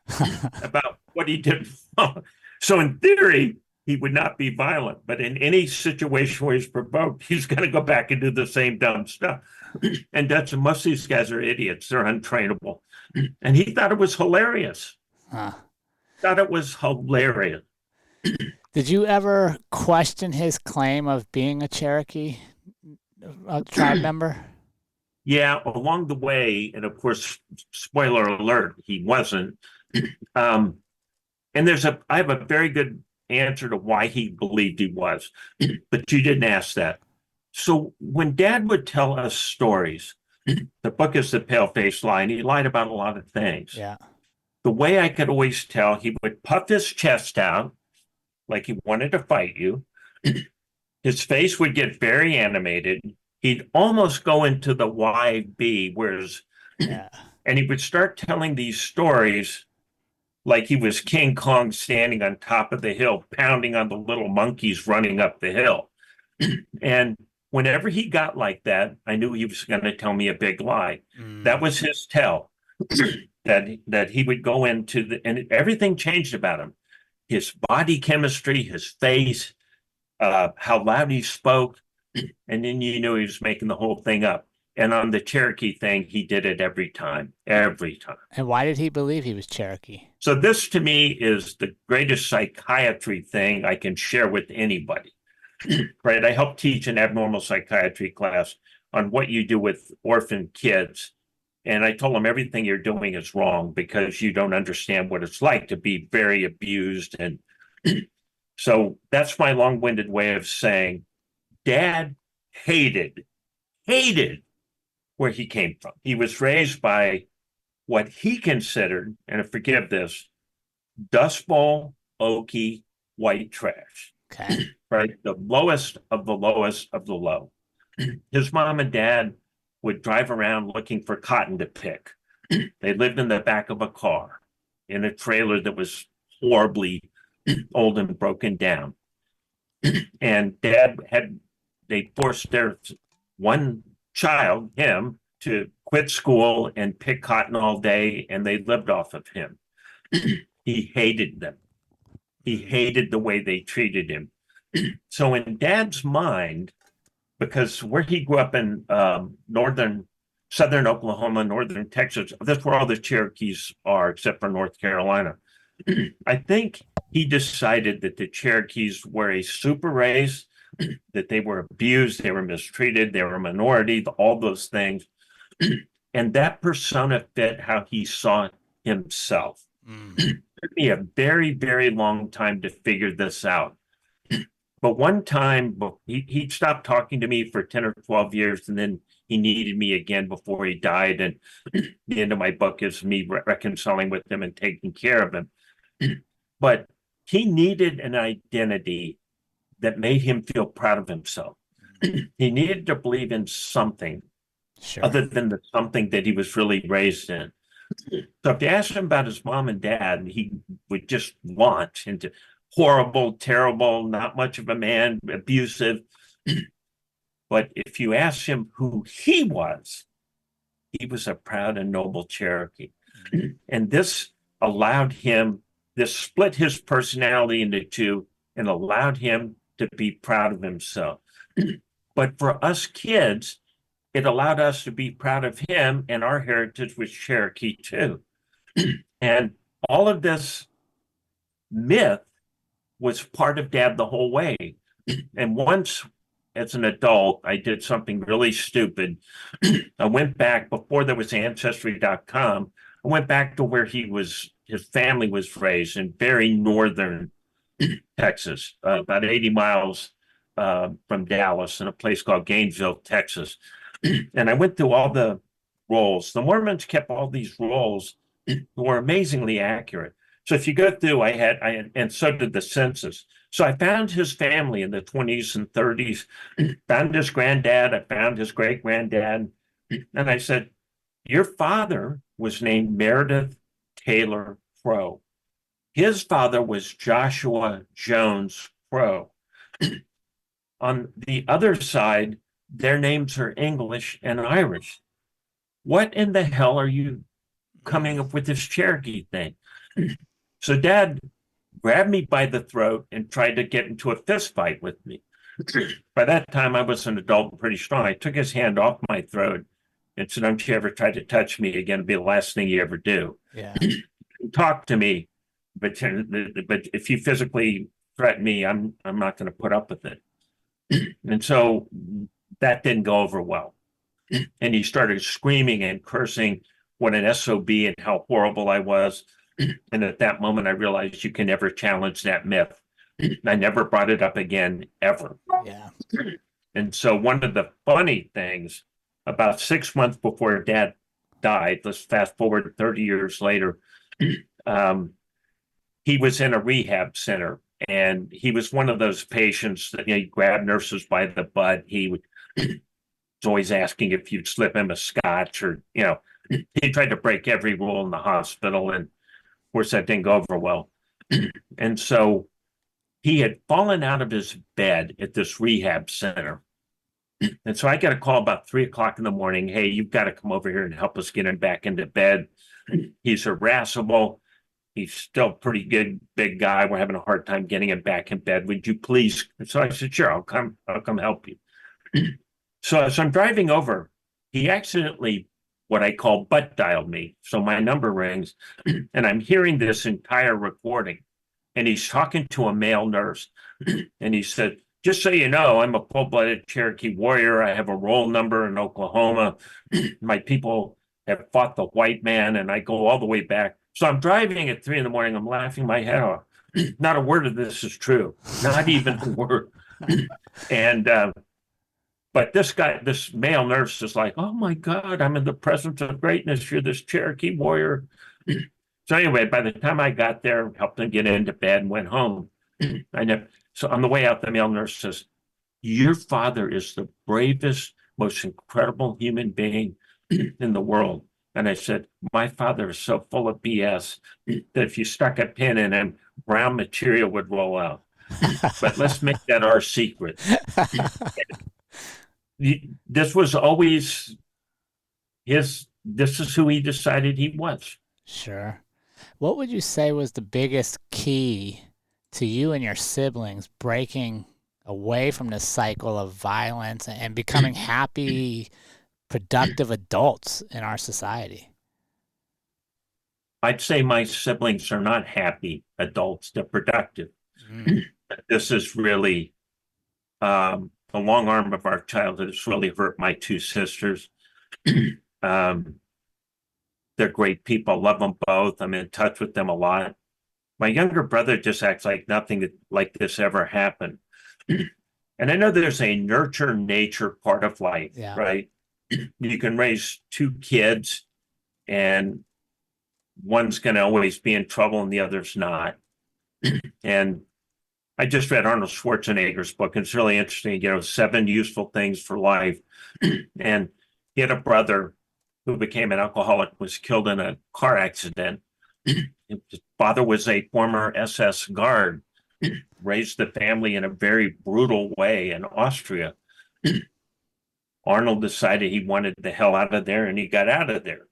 Speaker 2: about what he did wrong. So in theory, he would not be violent, but in any situation where he's provoked, he's going to go back and do the same dumb stuff. And most of these guys are idiots. They're untrainable. And he thought it was hilarious. Thought it was hilarious.
Speaker 1: Did you ever question his claim of being a Cherokee tribe member?
Speaker 2: Yeah, along the way, and of course, spoiler alert, he wasn't. And I have a very good answer to why he believed he was, but you didn't ask that. So when Dad would tell us stories, the book is The Pale-Faced Lie, and he lied about a lot of things.
Speaker 1: Yeah.
Speaker 2: The way I could always tell, he would puff his chest out like he wanted to fight you. His face would get very animated. He'd almost go into the YB, and he would start telling these stories like he was King Kong standing on top of the hill, pounding on the little monkeys running up the hill. And whenever he got like that, I knew he was going to tell me a big lie. That was his tell. that he would go into and everything changed about him. His body chemistry, his face, how loud he spoke, and then you knew he was making the whole thing up. And on the Cherokee thing, he did it every time.
Speaker 1: And why did he believe he was Cherokee?
Speaker 2: So this to me is the greatest psychiatry thing I can share with anybody. Right? I help teach an abnormal psychiatry class on what you do with orphan kids. And I told them everything you're doing is wrong because you don't understand what it's like to be very abused. And so that's my long-winded way of saying Dad hated where he came from. He was raised by what he considered, and forgive this, Dust Bowl, Okie, white trash.
Speaker 1: Okay.
Speaker 2: Right? The lowest of the lowest of the low. His mom and dad would drive around looking for cotton to pick. They lived in the back of a car in a trailer that was horribly old and broken down. And they forced their one child, him, to quit school and pick cotton all day, and they lived off of him. He hated them. He hated the way they treated him. So in Dad's mind, because where he grew up in southern Oklahoma, northern Texas, that's where all the Cherokees are, except for North Carolina. I think he decided that the Cherokees were a super race, that they were abused, they were mistreated, they were a minority, all those things. And that persona fit how he saw himself. It took me a very, very long time to figure this out. But one time, he stopped talking to me for 10 or 12 years, and then he needed me again before he died. And the end of my book is me reconciling with him and taking care of him. But he needed an identity that made him feel proud of himself. He needed to believe in something other than the something that he was really raised in. So if you asked him about his mom and dad, he would just launch into horrible, terrible, not much of a man, abusive. But if you ask him who he was a proud and noble Cherokee. And this split his personality into two and allowed him to be proud of himself. But for us kids, it allowed us to be proud of him, and our heritage was Cherokee too. And all of this myth was part of Dad the whole way. And once, as an adult, I did something really stupid. I went back, before there was Ancestry.com, I went back to where his family was raised in very northern Texas, about 80 miles from Dallas, in a place called Gainesville, Texas. And I went through all the rolls. The Mormons kept all these rolls that were amazingly accurate. So if you go through, and so did the census. So I found his family in the 20s and 30s, found his granddad, I found his great granddad. And I said, your father was named Meredith Taylor Crow. His father was Joshua Jones Crow. On the other side, their names are English and Irish. What in the hell are you coming up with this Cherokee thing? So Dad grabbed me by the throat and tried to get into a fist fight with me. By that time, I was an adult and pretty strong. I took his hand off my throat and said, don't you ever try to touch me again. It'll be the last thing you ever do.
Speaker 1: Yeah.
Speaker 2: Talk to me, but if you physically threaten me, I'm not going to put up with it. And so that didn't go over well. And he started screaming and cursing what an SOB and how horrible I was. And at that moment, I realized you can never challenge that myth. I never brought it up again, ever.
Speaker 1: Yeah.
Speaker 2: And so one of the funny things, about 6 months before Dad died, let's fast forward 30 years later, he was in a rehab center. And he was one of those patients that, he grabbed nurses by the butt. He was always asking if you'd slip him a scotch, or, he tried to break every rule in the hospital. And course, that didn't go over well. And so he had fallen out of his bed at this rehab center. And so I got a call about 3 o'clock in the morning. Hey, you've got to come over here and help us get him back into bed. He's irascible. He's still pretty good, big guy. We're having a hard time getting him back in bed. Would you please? So I said, sure, I'll come help you. So as I'm driving over, he accidentally, what I call butt dialed me. So my number rings and I'm hearing this entire recording. And he's talking to a male nurse. And he said, just so you know, I'm a full-blooded Cherokee warrior. I have a roll number in Oklahoma. My people have fought the white man, and I go all the way back. So I'm driving at 3 a.m. I'm laughing my head off. Not a word of this is true. Not even a word. And but this male nurse is like, oh my God, I'm in the presence of greatness. You're this Cherokee warrior. So anyway, by the time I got there, helped him get into bed and went home. So on the way out, the male nurse says, your father is the bravest, most incredible human being in the world. And I said, my father is so full of BS that if you stuck a pin in him, brown material would roll out. But let's make that our secret. This was always this is who he decided he was.
Speaker 1: Sure. What would you say was the biggest key to you and your siblings breaking away from this cycle of violence and becoming happy, productive adults in our society?
Speaker 2: I'd say my siblings are not happy adults, they're productive. This is really the long arm of our childhood has really hurt my two sisters. They're great people, love them both. I'm in touch with them a lot. My younger brother just acts like nothing like this ever happened. And I know there's a nurture nature part of life, right? You can raise two kids and one's going to always be in trouble and the other's not. And I just read Arnold Schwarzenegger's book. It's really interesting, 7 useful things for life. And he had a brother who became an alcoholic, was killed in a car accident. His father was a former SS guard, raised the family in a very brutal way in Austria. Arnold decided he wanted the hell out of there, and he got out of there.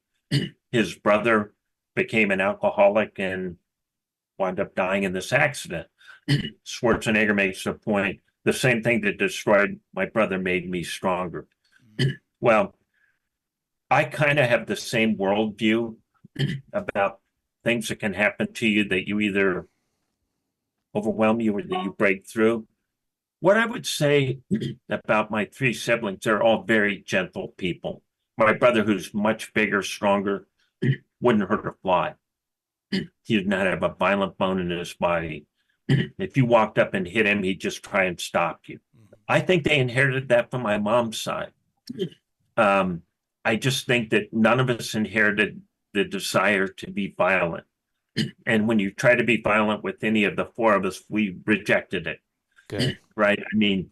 Speaker 2: His brother became an alcoholic and wound up dying in this accident. Schwarzenegger makes the point, the same thing that destroyed my brother made me stronger. Well, I kind of have the same worldview about things that can happen to you that you either overwhelm you or that you break through. What I would say about my 3 siblings, they're all very gentle people. My brother, who's much bigger, stronger, wouldn't hurt a fly. He did not have a violent bone in his body. If you walked up and hit him, he'd just try and stop you. I think they inherited that from my mom's side. I just think that none of us inherited the desire to be violent. And when you try to be violent with any of the 4 of us, we rejected it.
Speaker 1: Good.
Speaker 2: Right? I mean,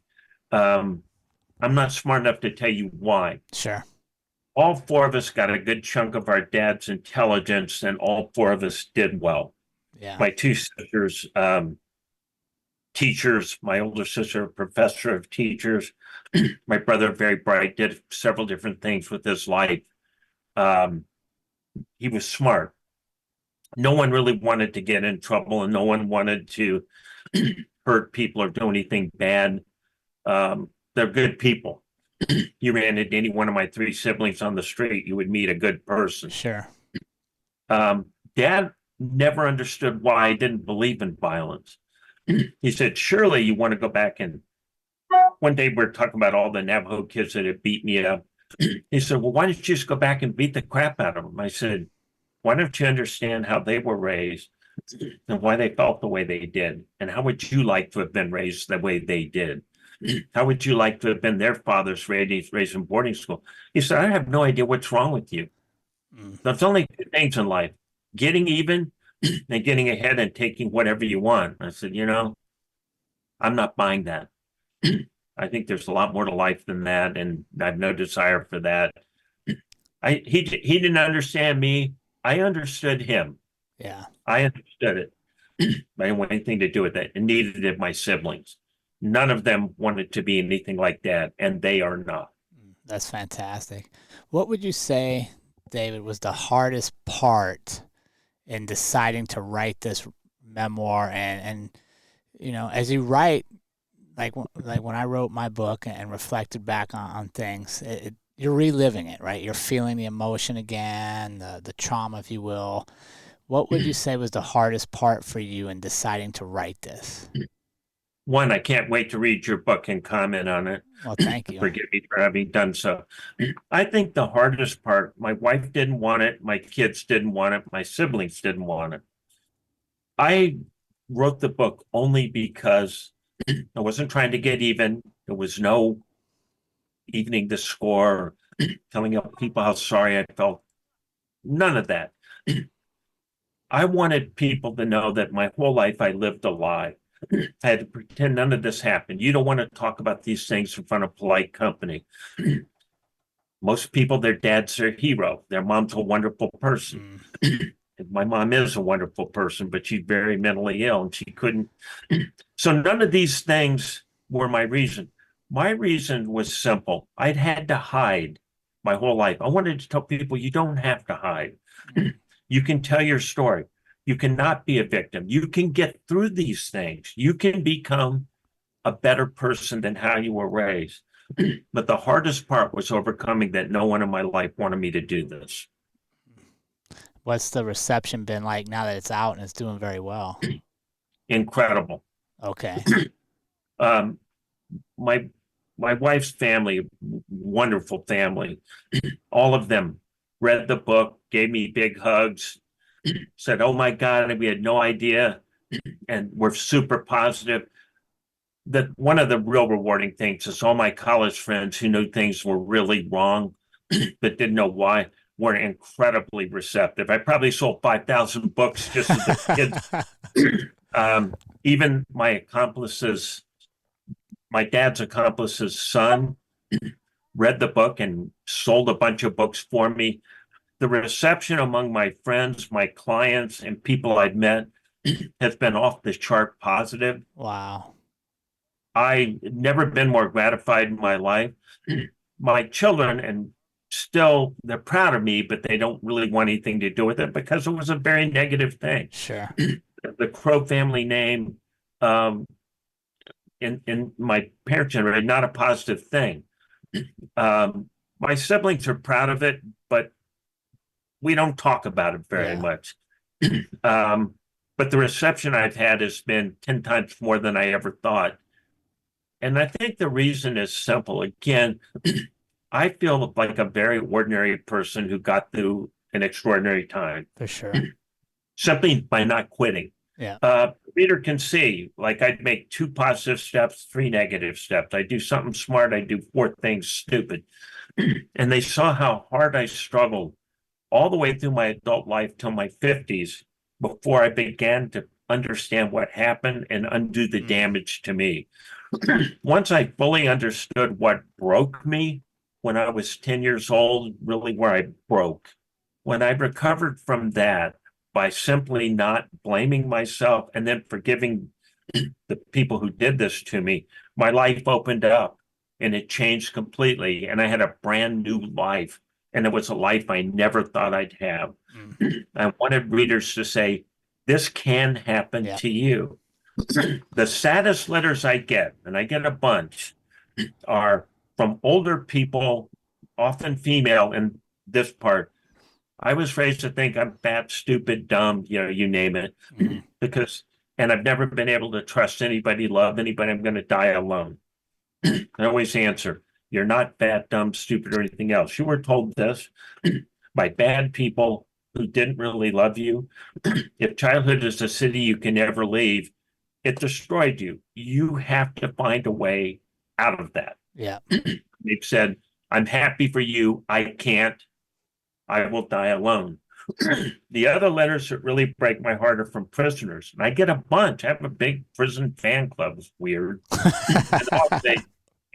Speaker 2: I'm not smart enough to tell you why.
Speaker 1: Sure.
Speaker 2: All 4 of us got a good chunk of our dad's intelligence, and all 4 of us did well.
Speaker 1: Yeah.
Speaker 2: My 2 sisters, teachers, my older sister, professor of teachers, my brother, very bright, did several different things with his life. He was smart. No one really wanted to get in trouble, and no one wanted to hurt people or do anything bad. They're good people. You ran into any one of my 3 siblings on the street, you would meet a good person.
Speaker 1: Sure.
Speaker 2: Dad never understood why I didn't believe in violence. He said, surely you want to go back and one day we're talking about all the Navajo kids that had beat me up. He said, well, why don't you just go back and beat the crap out of them? I said, why don't you understand how they were raised and why they felt the way they did? And how would you like to have been raised the way they did? How would you like to have been their fathers raised in boarding school? He said, I have no idea what's wrong with you. There's only 2 things in life, getting even and getting ahead and taking whatever you want. I said, I'm not buying that. I think there's a lot more to life than that, and I have no desire for that. He didn't understand me. I understood him.
Speaker 1: Yeah.
Speaker 2: I understood it. I didn't want anything to do with it, and neither did my siblings. None of them wanted to be anything like that, and they are not.
Speaker 1: That's fantastic. What would you say, David, was the hardest part in deciding to write this memoir? And as you write, like when I wrote my book and reflected back on things, you're reliving it, right? You're feeling the emotion again, the trauma, if you will. What would you say was the hardest part for you in deciding to write this?
Speaker 2: One, I can't wait to read your book and comment on it.
Speaker 1: Well, thank you.
Speaker 2: Forgive me for having done so. I think the hardest part, my wife didn't want it, my kids didn't want it, my siblings didn't want it. I wrote the book only because I wasn't trying to get even. There was no evening the score, telling people how sorry I felt. None of that. I wanted people to know that my whole life I lived a lie. I had to pretend none of this happened. You don't want to talk about these things in front of polite company. Most people, their dad's their hero. Their mom's a wonderful person. My mom is a wonderful person, but she's very mentally ill and she couldn't. So none of these things were my reason. My reason was simple. I'd had to hide my whole life. I wanted to tell people you don't have to hide. You can tell your story. You cannot be a victim. You can get through these things. You can become a better person than how you were raised. But the hardest part was overcoming that no one in my life wanted me to do this.
Speaker 1: What's the reception been like now that it's out and it's doing very well?
Speaker 2: Incredible.
Speaker 1: Okay.
Speaker 2: My wife's family, wonderful family, all of them read the book, gave me big hugs, said, "Oh my God, we had no idea," and were super positive. That one of the real rewarding things is all my college friends who knew things were really wrong, but didn't know why, were incredibly receptive. I probably sold 5,000 books just as a kid. Even my accomplices, my dad's accomplice's son, read the book and sold a bunch of books for me. The reception among my friends, my clients, and people I've met has been off the chart positive.
Speaker 1: Wow.
Speaker 2: I've never been more gratified in my life. My children, and still, they're proud of me, but they don't really want anything to do with it because it was a very negative thing.
Speaker 1: Sure.
Speaker 2: The Crow family name in my parents' generation, not a positive thing. My siblings are proud of it, but we don't talk about it very much. But the reception I've had has been 10 times more than I ever thought. And I think the reason is simple. Again, I feel like a very ordinary person who got through an extraordinary time.
Speaker 1: For sure.
Speaker 2: Simply by not quitting.
Speaker 1: Yeah.
Speaker 2: The reader can see, like I'd make 2 positive steps, 3 negative steps. I do something smart, I do 4 things stupid. And they saw how hard I struggled all the way through my adult life till my 50s before I began to understand what happened and undo the damage to me. Once I fully understood what broke me when I was 10 years old, really where I broke, when I recovered from that by simply not blaming myself and then forgiving the people who did this to me, my life opened up and it changed completely. And I had a brand new life. And it was a life I never thought I'd have. I wanted readers to say, this can happen to you. The saddest letters I get, and I get a bunch, are from older people, often female in this part. I was raised to think I'm fat, stupid, dumb, you name it. And I've never been able to trust anybody, love anybody. I'm going to die alone. I always answer, you're not fat, dumb, stupid, or anything else. You were told this by bad people who didn't really love you. If childhood is a city you can never leave, it destroyed you. You have to find a way out of that.
Speaker 1: Yeah.
Speaker 2: They've said, I'm happy for you. I can't. I will die alone. The other letters that really break my heart are from prisoners. And I get a bunch. I have a big prison fan club. It's weird. And I'll say,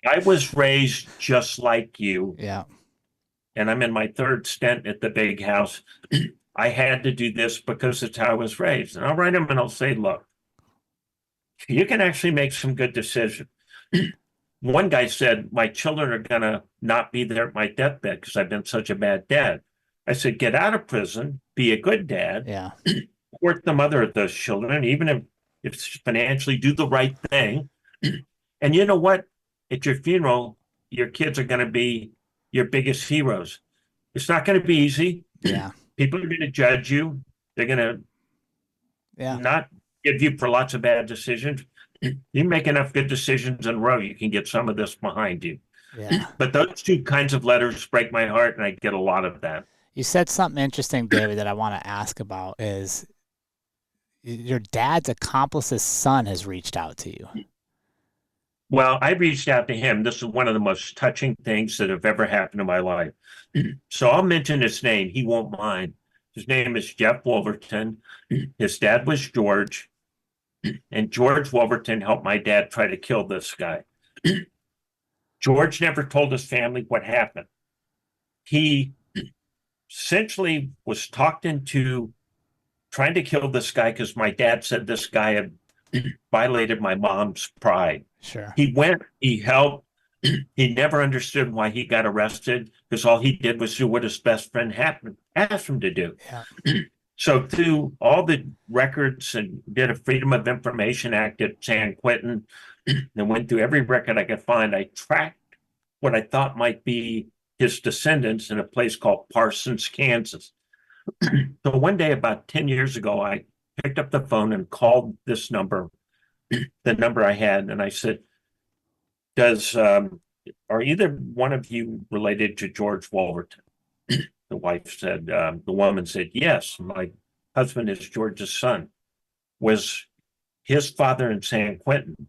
Speaker 2: I was raised just like you.
Speaker 1: Yeah.
Speaker 2: and I'm in my third stint at the big house. I had to do this because it's how I was raised. And I'll write them and I'll say, look, you can actually make some good decisions. One guy said, my children are going to not be there at my deathbed because I've been such a bad dad. I said, get out of prison, be a good dad,
Speaker 1: Yeah.
Speaker 2: support the mother of those children, even if it's financially, do the right thing. And you know what? At your funeral, your kids are going to be your biggest heroes. It's not going to be easy.
Speaker 1: Yeah.
Speaker 2: People are going to judge you. They're going to not give you for lots of bad decisions. You make enough good decisions in a row, you can get some of this behind you.
Speaker 1: Yeah.
Speaker 2: But those two kinds of letters break my heart, and I get a lot of that.
Speaker 1: You said something interesting, David, that I want to ask about is your dad's accomplice's son has reached out to you.
Speaker 2: Well, I reached out to him. This is one of the most touching things that have ever happened in my life. So I'll mention his name. He won't mind. His name is Jeff Wolverton. His dad was George. And George Wolverton helped my dad try to kill this guy. George never told his family what happened. He essentially was talked into trying to kill this guy because my dad said this guy had violated my mom's pride.
Speaker 1: Sure.
Speaker 2: He went, he helped. He never understood why he got arrested because all he did was do what his best friend asked him to do.
Speaker 1: Yeah.
Speaker 2: So through all the records and did a Freedom of Information Act at San Quentin and went through every record I could find, I tracked what I thought might be his descendants in a place called Parsons, Kansas. So one day about 10 years ago, I picked up the phone and called this number, the number I had, and I said, are either one of you related to George Wolverton? The wife said, the woman said, yes, my husband is George's son. Was his father in San Quentin?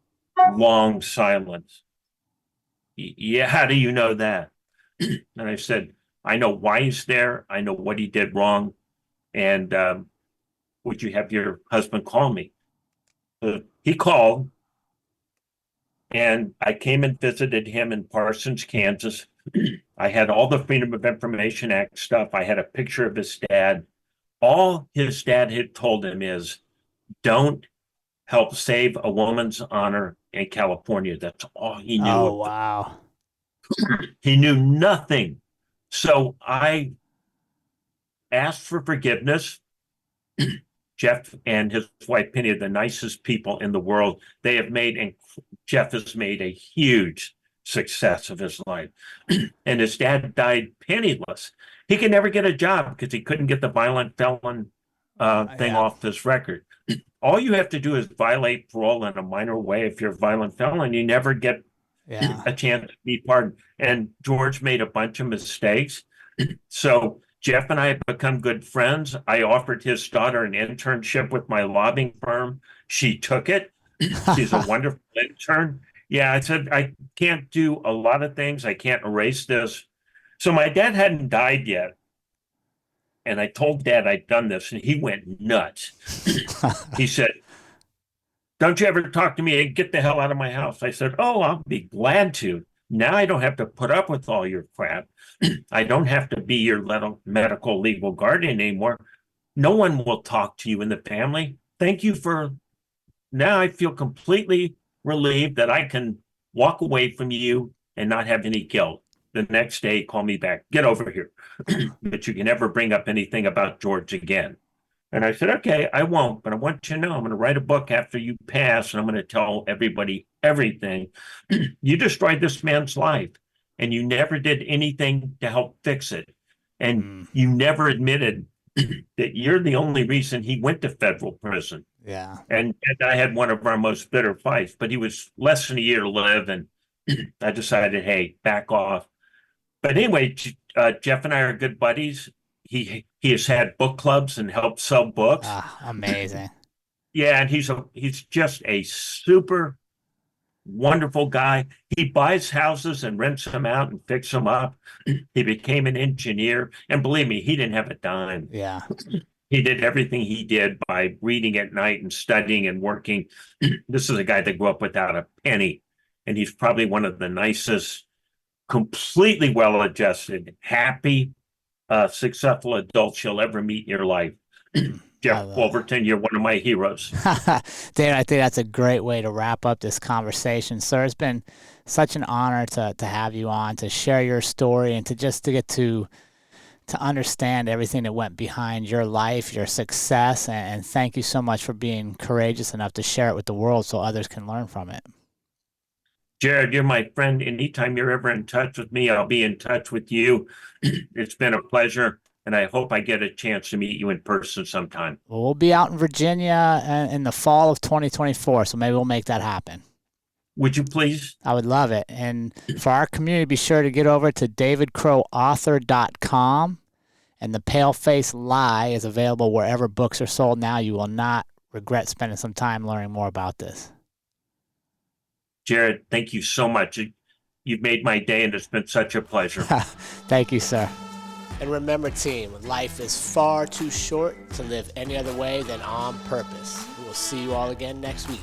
Speaker 2: Long silence. Yeah, how do you know that? And I said, I know why he's there. I know what he did wrong. And would you have your husband call me? He called, and I came and visited him in Parsons, Kansas. I had all the Freedom of Information Act stuff. I had a picture of his dad. All his dad had told him is, don't help save a woman's honor in California. That's all he knew.
Speaker 1: Oh, wow.
Speaker 2: He knew nothing. So I asked for forgiveness. Jeff and his wife Penny are the nicest people in the world. They have made, Jeff has made a huge success of his life. And his dad died penniless. He could never get a job because he couldn't get the violent felon thing off his record. All you have to do is violate parole in a minor way. If you're a violent felon, you never get a chance to be pardoned. And George made a bunch of mistakes. So Jeff and I have become good friends. I offered his daughter an internship with my lobbying firm. She took it. She's a wonderful intern. Yeah, I said, I can't do a lot of things. I can't erase this. So my dad hadn't died yet. And I told Dad I'd done this, and he went nuts. He said, don't you ever talk to me and get the hell out of my house. I said, oh, I'll be glad to. Now I don't have to put up with all your crap. I don't have to be your medical legal guardian anymore. No one will talk to you in the family. Thank you for, now I feel completely relieved that I can walk away from you and not have any guilt. The next day, call me back, get over here. But you can never bring up anything about George again. And I said, okay, I won't, but I want you to know I'm going to write a book after you pass, and I'm going to tell everybody everything. You destroyed this man's life, and you never did anything to help fix it. And you never admitted that you're the only reason he went to federal prison.
Speaker 1: Yeah.
Speaker 2: And I had one of our most bitter fights, but he was less than a year to live, and I decided, hey, back off. But anyway, Jeff and I are good buddies. He has had book clubs and helped sell books.
Speaker 1: Amazing.
Speaker 2: Yeah, and he's just a super wonderful guy. He buys houses and rents them out and fixes them up. He became an engineer, and believe me, he didn't have a dime.
Speaker 1: Yeah.
Speaker 2: He did everything he did by reading at night and studying and working. This is a guy that grew up without a penny, and he's probably one of the nicest completely well-adjusted, happy, successful adults you'll ever meet in your life. Jeff Wolverton, you're one of my heroes.
Speaker 1: Dan, I think that's a great way to wrap up this conversation. Sir, it's been such an honor to have you on, to share your story, and to get to understand everything that went behind your life, your success, and thank you so much for being courageous enough to share it with the world so others can learn from it.
Speaker 2: Jerrod, you're my friend. Anytime you're ever in touch with me, I'll be in touch with you. It's been a pleasure, and I hope I get a chance to meet you in person sometime.
Speaker 1: Well, we'll be out in Virginia in the fall of 2024, so maybe we'll make that happen.
Speaker 2: Would you please?
Speaker 1: I would love it. And for our community, be sure to get over to davidcrowauthor.com. And The Paleface Lie is available wherever books are sold now. You will not regret spending some time learning more about this.
Speaker 2: Jerrod, thank you so much. You've made my day, and it's been such a pleasure.
Speaker 1: Thank you, sir.
Speaker 3: And remember, team, life is far too short to live any other way than on purpose. We will see you all again next week.